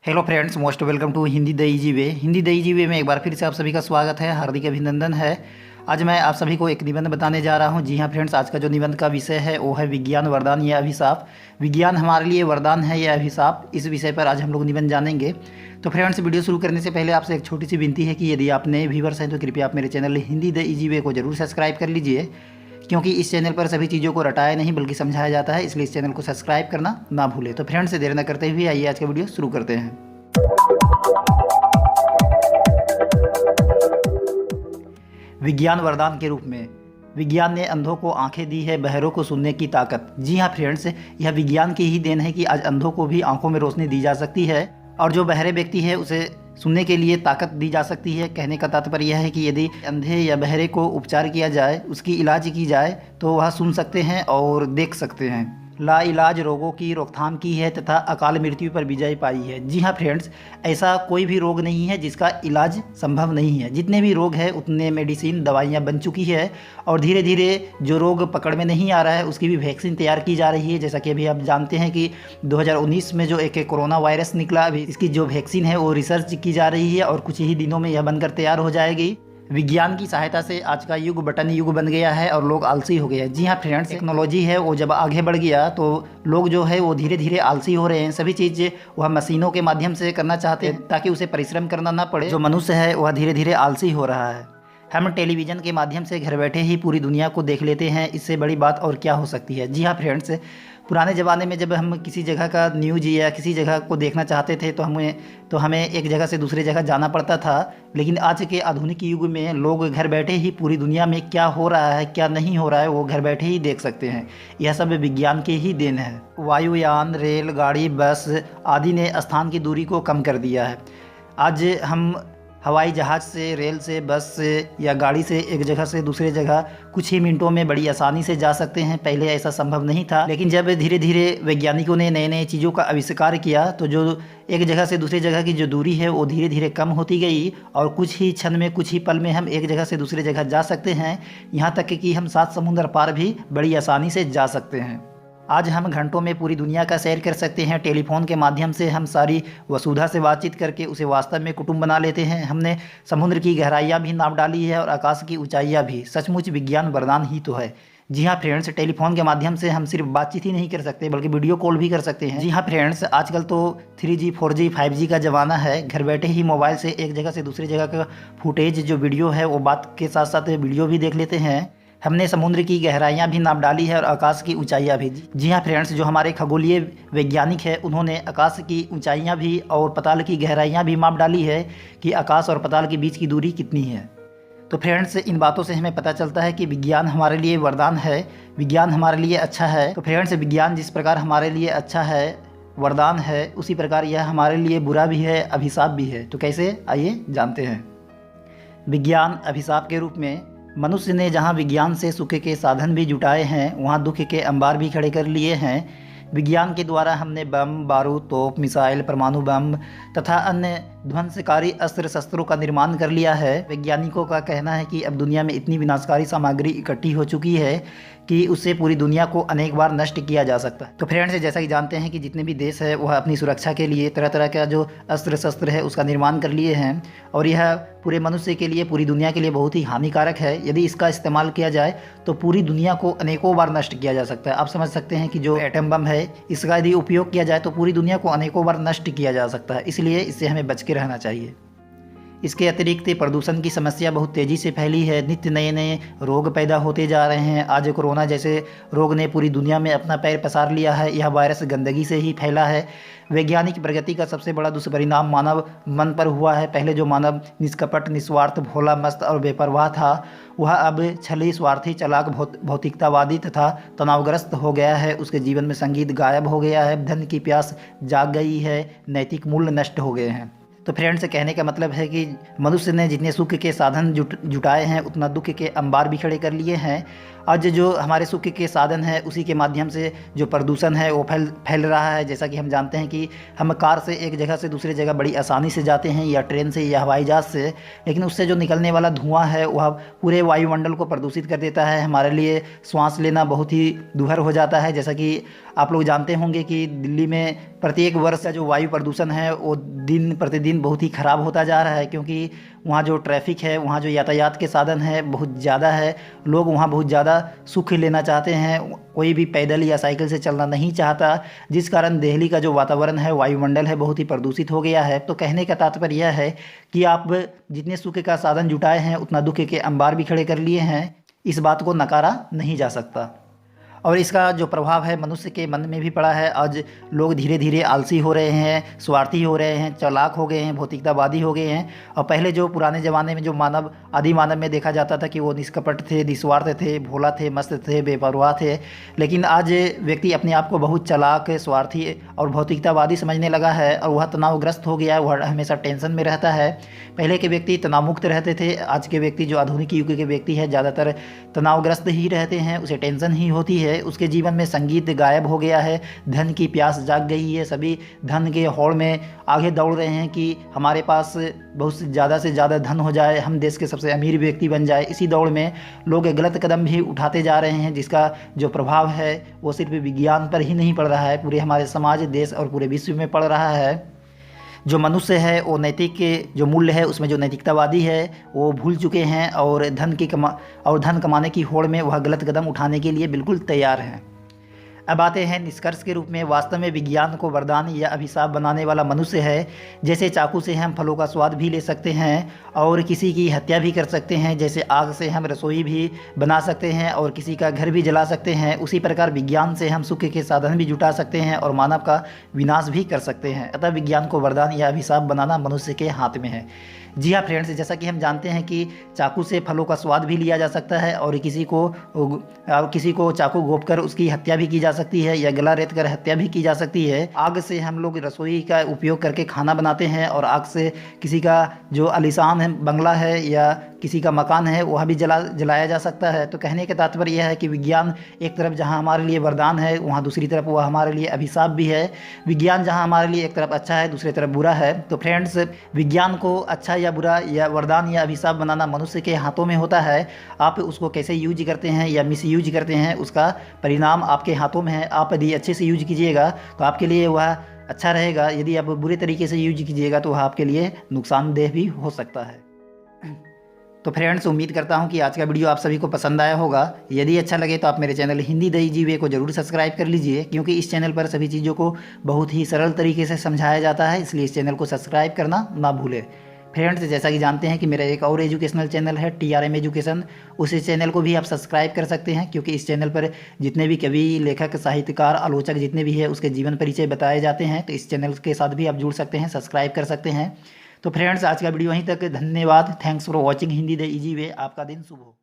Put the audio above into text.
Hello friends, most welcome to Hindi the easy way. Hindi the easy way में एक बार फिर से आप सभी का स्वागत है, हार्दिक अभिनंदन है। आज मैं आप सभी को एक निबंध बताने जा रहा हूं। जी हां फ्रेंड्स, आज का जो निबंध का विषय है वो है विज्ञान वरदान या अभिशाप। विज्ञान हमारे लिए वरदान है या अभिशाप, इस विषय पर आज हम लोग निबंध जानेंगे। तो फ्रेंड्स, वीडियो शुरू करने से पहले आपसे एक छोटी सी विनती है कि यदि आप नए व्यूवर्स हैं तो कृपया आप मेरे चैनल हिंदी द इजी वे को जरूर सब्सक्राइब कर लीजिए, क्योंकि इस चैनल पर सभी चीज़ों को रटाया नहीं बल्कि समझाया जाता है, इसलिए इस चैनल को सब्सक्राइब करना ना भूलें। तो फ्रेंड्स, देर न करते हुए आइए आज का वीडियो शुरू करते हैं। विज्ञान वरदान के रूप में विज्ञान ने अंधों को आंखें दी है, बहरों को सुनने की ताकत। जी हाँ फ्रेंड्स, यह विज्ञान की ही देन है कि आज अंधों को भी आंखों में रोशनी दी जा सकती है और जो बहरे व्यक्ति है उसे सुनने के लिए ताकत दी जा सकती है। कहने का तात्पर्य यह है कि यदि अंधे या बहरे को उपचार किया जाए, उसकी इलाज की जाए, तो वह सुन सकते हैं और देख सकते हैं। लाइलाज रोगों की रोकथाम की है तथा अकाल मृत्यु पर विजय पाई है। जी हाँ फ्रेंड्स, ऐसा कोई भी रोग नहीं है जिसका इलाज संभव नहीं है। जितने भी रोग हैं उतने मेडिसिन दवाइयाँ बन चुकी है और धीरे धीरे जो रोग पकड़ में नहीं आ रहा है उसकी भी वैक्सीन तैयार की जा रही है। जैसा कि अभी आप जानते हैं कि 2019 में जो एक कोरोना वायरस निकला, अभी इसकी जो वैक्सीन है वो रिसर्च की जा रही है और कुछ ही दिनों में यह बनकर तैयार हो जाएगी। विज्ञान की सहायता से आज का युग बटन युग बन गया है और लोग आलसी हो गए हैं। जी हाँ फ्रेंड्स, टेक्नोलॉजी है वो जब आगे बढ़ गया तो लोग जो है वो धीरे धीरे आलसी हो रहे हैं। सभी चीज़ वह मशीनों के माध्यम से करना चाहते हैं ताकि उसे परिश्रम करना ना पड़े। जो मनुष्य है वह धीरे धीरे आलसी हो रहा है। हम टेलीविज़न के माध्यम से घर बैठे ही पूरी दुनिया को देख लेते हैं, इससे बड़ी बात और क्या हो सकती है। जी हाँ फ्रेंड्स, पुराने ज़माने में जब हम किसी जगह का न्यूज या किसी जगह को देखना चाहते थे तो हमें एक जगह से दूसरी जगह जाना पड़ता था। लेकिन आज के आधुनिक युग में लोग घर बैठे ही पूरी दुनिया में क्या हो रहा है क्या नहीं हो रहा है वो घर बैठे ही देख सकते हैं। यह सब विज्ञान के ही देन है। वायुयान, रेल गाड़ी, बस आदि ने स्थान की दूरी को कम कर दिया है। आज हम हवाई जहाज़ से, रेल से, बस से या गाड़ी से एक जगह से दूसरे जगह कुछ ही मिनटों में बड़ी आसानी से जा सकते हैं। पहले ऐसा संभव नहीं था, लेकिन जब धीरे धीरे वैज्ञानिकों ने नए नए चीज़ों का आविष्कार किया तो जो एक जगह से दूसरी जगह की जो दूरी है वो धीरे धीरे कम होती गई और कुछ ही क्षण में, कुछ ही पल में हम एक जगह से दूसरी जगह जा सकते हैं। यहाँ तक कि हम 7 समुंदर पार भी बड़ी आसानी से जा सकते हैं। आज हम घंटों में पूरी दुनिया का सैर कर सकते हैं। टेलीफोन के माध्यम से हम सारी वसुधा से बातचीत करके उसे वास्तव में कुटुंब बना लेते हैं। हमने समुद्र की गहराइयाँ भी नाप डाली है और आकाश की ऊंचाइयाँ भी। सचमुच विज्ञान वरदान ही तो है। जी हाँ फ्रेंड्स, टेलीफोन के माध्यम से हम सिर्फ बातचीत ही नहीं कर सकते बल्कि वीडियो कॉल भी कर सकते हैं। जी हाँ फ्रेंड्स, आजकल तो 3G 4G 5G का ज़माना है। घर बैठे ही मोबाइल से एक जगह से दूसरी जगह का फुटेज जो वीडियो है वो बात के साथ साथ वीडियो भी देख लेते हैं। हमने समुद्र की गहराइयाँ भी नाप डाली है और आकाश की ऊंचाइयाँ भी। जी हाँ फ्रेंड्स, जो हमारे खगोलीय वैज्ञानिक है उन्होंने आकाश की ऊंचाइयाँ भी और पताल की गहराइयाँ भी माप डाली है कि आकाश और पताल के बीच की दूरी कितनी है। तो फ्रेंड्स, इन बातों से हमें पता चलता है कि विज्ञान हमारे लिए वरदान है, विज्ञान हमारे लिए अच्छा है। तो फ्रेंड्स, विज्ञान जिस प्रकार हमारे लिए अच्छा है, वरदान है, उसी प्रकार यह हमारे लिए बुरा भी है, अभिशाप भी है। तो कैसे, आइए जानते हैं। विज्ञान अभिशाप के रूप में मनुष्य ने जहाँ विज्ञान से सुख के साधन भी जुटाए हैं, वहाँ दुख के अंबार भी खड़े कर लिए हैं। विज्ञान के द्वारा हमने बम, बारूद, तोप, मिसाइल, परमाणु बम तथा अन्य ध्वंसकारी अस्त्र शस्त्रों का निर्माण कर लिया है। वैज्ञानिकों का कहना है कि अब दुनिया में इतनी विनाशकारी सामग्री इकट्ठी हो चुकी है कि उससे पूरी दुनिया को अनेक बार नष्ट किया जा सकता है। तो फ्रेंड्स, जैसा कि जानते हैं कि जितने भी देश है वह अपनी सुरक्षा के लिए तरह तरह का जो अस्त्र शस्त्र है उसका निर्माण कर लिए हैं और यह पूरे मनुष्य के लिए, पूरी दुनिया के लिए बहुत ही हानिकारक है। यदि इसका इस्तेमाल किया जाए तो पूरी दुनिया को अनेकों बार नष्ट किया जा सकता है। आप समझ सकते हैं कि जो एटम बम है, इसका यदि उपयोग किया जाए तो पूरी दुनिया को अनेकों बार नष्ट किया जा सकता है। इसलिए इससे हमें बच के रहना चाहिए। इसके अतिरिक्त प्रदूषण की समस्या बहुत तेज़ी से फैली है। नित्य नए नए रोग पैदा होते जा रहे हैं। आज कोरोना जैसे रोग ने पूरी दुनिया में अपना पैर पसार लिया है। यह वायरस गंदगी से ही फैला है। वैज्ञानिक प्रगति का सबसे बड़ा दुष्परिणाम मानव मन पर हुआ है। पहले जो मानव निष्कपट, निस्वार्थ, भोला, मस्त और बेपरवाह था, वह अब छली, स्वार्थी, चालाक, भौतिकतावादी तथा तनावग्रस्त हो गया है। उसके जीवन में संगीत गायब हो गया है। धन की प्यास जाग गई है। नैतिक मूल्य नष्ट हो गए हैं। तो फ्रेंड्स, कहने का मतलब है कि मनुष्य ने जितने सुख के साधन जुटाए हैं उतना दुख के अंबार भी खड़े कर लिए हैं। आज जो हमारे सुख के साधन है उसी के माध्यम से जो प्रदूषण है वो फैल रहा है। जैसा कि हम जानते हैं कि हम कार से एक जगह से दूसरी जगह बड़ी आसानी से जाते हैं, या ट्रेन से या हवाई जहाज़ से, लेकिन उससे जो निकलने वाला धुआं है वह पूरे वायुमंडल को प्रदूषित कर देता है। हमारे लिए सांस लेना बहुत ही दुभर हो जाता है। जैसा कि आप लोग जानते होंगे कि दिल्ली में प्रत्येक वर्ष का जो वायु प्रदूषण है वो दिन प्रतिदिन बहुत ही ख़राब होता जा रहा है, क्योंकि वहाँ जो ट्रैफिक है, वहाँ जो यातायात के साधन है बहुत ज़्यादा है। लोग वहाँ बहुत ज़्यादा सुख लेना चाहते हैं, कोई भी पैदल या साइकिल से चलना नहीं चाहता, जिस कारण दिल्ली का जो वातावरण है, वायुमंडल है, बहुत ही प्रदूषित हो गया है। तो कहने का तात्पर्य यह है कि आप जितने सुख का साधन जुटाए हैं उतना दुख के अंबार भी खड़े कर लिए हैं। इस बात को नकारा नहीं जा सकता। और इसका जो प्रभाव है मनुष्य के मन में भी पड़ा है। आज लोग धीरे धीरे आलसी हो रहे हैं, स्वार्थी हो रहे हैं, चालाक हो गए हैं, भौतिकतावादी हो गए हैं। और पहले जो पुराने ज़माने में जो मानव, आदि मानव में देखा जाता था कि वो निष्कपट थे, निस्वार्थ थे, भोला थे, मस्त थे, बेपरवाह थे, लेकिन आज व्यक्ति अपने आप को बहुत चालाक, स्वार्थी और भौतिकतावादी समझने लगा है और वह तनावग्रस्त हो गया है। वह हमेशा टेंशन में रहता है। पहले के व्यक्ति तनावमुक्त रहते थे, आज के व्यक्ति जो आधुनिक युग के व्यक्ति है ज़्यादातर तनावग्रस्त ही रहते हैं, उसे टेंशन ही होती है। उसके जीवन में संगीत गायब हो गया है, धन की प्यास जाग गई है। सभी धन के होड़ में आगे दौड़ रहे हैं कि हमारे पास बहुत से ज़्यादा धन हो जाए, हम देश के सबसे अमीर व्यक्ति बन जाए। इसी दौड़ में लोग गलत कदम भी उठाते जा रहे हैं, जिसका जो प्रभाव है वो सिर्फ विज्ञान पर ही नहीं पड़ रहा है, पूरे हमारे समाज, देश और पूरे विश्व में पड़ रहा है। जो मनुष्य है वो नैतिक के जो मूल्य है उसमें जो नैतिकतावादी है वो भूल चुके हैं, और धन कमाने की होड़ में वह गलत कदम उठाने के लिए बिल्कुल तैयार हैं। अब आते हैं निष्कर्ष के रूप में। वास्तव में विज्ञान को वरदान या अभिशाप बनाने वाला मनुष्य है। जैसे चाकू से हम फलों का स्वाद भी ले सकते हैं और किसी की हत्या भी कर सकते हैं, जैसे आग से हम रसोई भी बना सकते हैं और किसी का घर भी जला सकते हैं, उसी प्रकार विज्ञान से हम सुख के साधन भी जुटा सकते हैं और मानव का विनाश भी कर सकते हैं। अतः विज्ञान को वरदान या अभिशाप बनाना मनुष्य के हाथ में है। जी हाँ फ्रेंड्स, जैसा कि हम जानते हैं कि चाकू से फलों का स्वाद भी लिया जा सकता है और किसी को चाकू घोंप कर उसकी हत्या भी की जा सकती है या गला रेत कर हत्या भी की जा सकती है। आग से हम लोग रसोई का उपयोग करके खाना बनाते हैं और आग से किसी का जो आलीशान है बंगला है या किसी का मकान है वह भी जलाया जा सकता है। तो कहने का तात्पर्य यह है कि विज्ञान एक तरफ जहाँ हमारे लिए वरदान है, वहाँ दूसरी तरफ वह हमारे लिए अभिशाप भी है। विज्ञान जहाँ हमारे लिए एक तरफ अच्छा है, दूसरी तरफ बुरा है। तो फ्रेंड्स, विज्ञान को अच्छा या बुरा या वरदान या अभिशाप बनाना मनुष्य के हाथों में होता है। आप उसको कैसे यूज करते हैं या मिस यूज करते हैं, उसका परिणाम आपके हाथों में है। आप यदि अच्छे से यूज कीजिएगा तो आपके लिए वह अच्छा रहेगा, यदि आप बुरे तरीके से यूज कीजिएगा तो वह आपके लिए नुकसानदेह भी हो सकता है। तो फ्रेंड्स, उम्मीद करता हूं कि आज का वीडियो आप सभी को पसंद आया होगा। यदि अच्छा लगे तो आप मेरे चैनल हिंदी द इजी वे को जरूर सब्सक्राइब कर लीजिए, क्योंकि इस चैनल पर सभी चीज़ों को बहुत ही सरल तरीके से समझाया जाता है, इसलिए इस चैनल को सब्सक्राइब करना ना भूलें। फ्रेंड्स, जैसा कि जानते हैं कि मेरा एक और एजुकेशनल चैनल है TRM एजुकेशन, उस चैनल को भी आप सब्सक्राइब कर सकते हैं, क्योंकि इस चैनल पर जितने भी कवि, लेखक, साहित्यकार, आलोचक जितने भी है उसके जीवन परिचय बताए जाते हैं। तो इस चैनल के साथ भी आप जुड़ सकते हैं, सब्सक्राइब कर सकते हैं। तो फ्रेंड्स, आज का वीडियो यहीं तक। धन्यवाद। Thanks for watching Hindi the easy वे। आपका दिन शुभ हो।